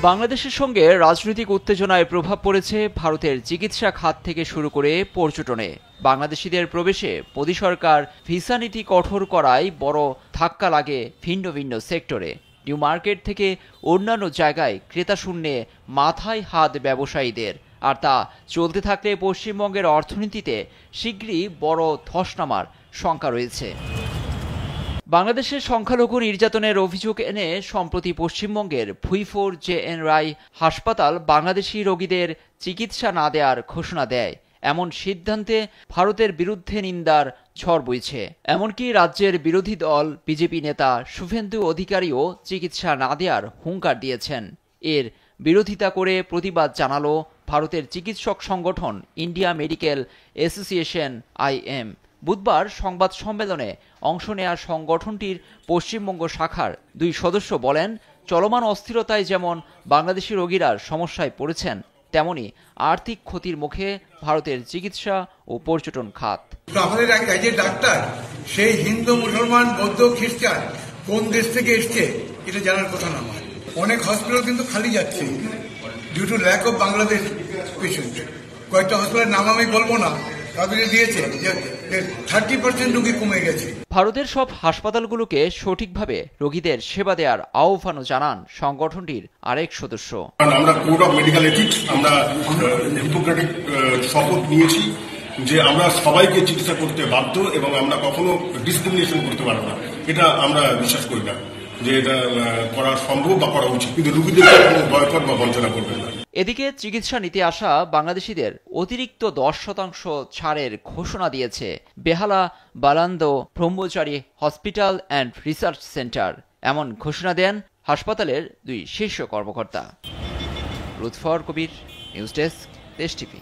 বাংলাদেশের সঙ্গে রাজনৈতিক উত্তেজনায় প্রভাব পড়েছে ভারতের চিকিৎসা খাত থেকে শুরু করে পর্যটনে। বাংলাদেশিদের প্রবেশে মোদী সরকার ভিসা নীতি কঠোর করায় বড় ধাক্কা লাগে ভিন্ন ভিন্ন সেক্টরে। নিউ মার্কেট থেকে অন্যান্য জায়গায় ক্রেতা শূন্যে মাথায় হাত ব্যবসায়ীদের, আর তা চলতে থাকলে পশ্চিমবঙ্গের অর্থনীতিতে শীঘ্রই বড় ধস নামার শঙ্কা রয়েছে। বাংলাদেশের সংখ্যালঘু নির্যাতনের অভিযোগ এনে সম্প্রতি পশ্চিমবঙ্গের ভুইফোর জে.এন. রায় হাসপাতাল বাংলাদেশি রোগীদের চিকিৎসা না দেওয়ার ঘোষণা দেয়। এমন সিদ্ধান্তে ভারতের বিরুদ্ধে নিন্দার ঝড় বইছে। এমনকি রাজ্যের বিরোধী দল বিজেপি নেতা শুভেন্দু অধিকারীও চিকিৎসা না দেওয়ার হুঙ্কার দিয়েছেন। এর বিরোধিতা করে প্রতিবাদ জানালো ভারতের চিকিৎসক সংগঠন ইন্ডিয়া মেডিকেল অ্যাসোসিয়েশন (IM). বুধবার সংবাদ সম্মেলনে অংশ নেয়া সংগঠনটির পশ্চিমবঙ্গ শাখার দুই সদস্য বলেন, চলমান অস্থিরতায় যেমন বাংলাদেশি রোগীরা সমস্যায় পড়েছেন, তেমনি আর্থিক ক্ষতির মুখে ভারতের চিকিৎসা ও পর্যটন খাত। আমাদের একজন ডাক্তার সেই হিন্দু, মুসলমান, বৌদ্ধ, খ্রিস্টান কোন দেশ থেকে এসছে এটা জানার কথা না। অনেক হসপিটাল কিন্তু খালি যাচ্ছে due to lack of Bangladesh patient. কয়েকটা হসপিটালের নাম আমি বলবো না, দিয়েছে 30% রোগী কমে গেছে। ভারতের সব হাসপাতালগুলোকে সঠিকভাবে রোগীদের সেবা দেওয়ার আহ্বানও জানান সংগঠনটির আরেক সদস্য। আমরা কোড অফ মেডিকেল এথিক্স, আমরা হিপোক্রেটিক শপথ নিয়েছি যে আমরা সবাইকে চিকিৎসা করতে বাধ্য এবং আমরা কখনো ডিসক্রিমিনেশন করতে পারবো না। এটা আমরা বিশ্বাস করি না যে এটা করা সম্ভব বা করা উচিত, কিন্তু রোগীদের কোনো বয়কট বা বঞ্চনা করবেন না। এদিকে চিকিৎসা নিতে আসা বাংলাদেশিদের অতিরিক্ত 10% ছাড়ের ঘোষণা দিয়েছে বেহালা বালান্দ ব্রহ্মচারী হসপিটাল অ্যান্ড রিসার্চ সেন্টার। এমন ঘোষণা দেন হাসপাতালের দুই শীর্ষ কর্মকর্তা। লুৎফর কবির, নিউজ ডেস্ক, দেশ টিভি।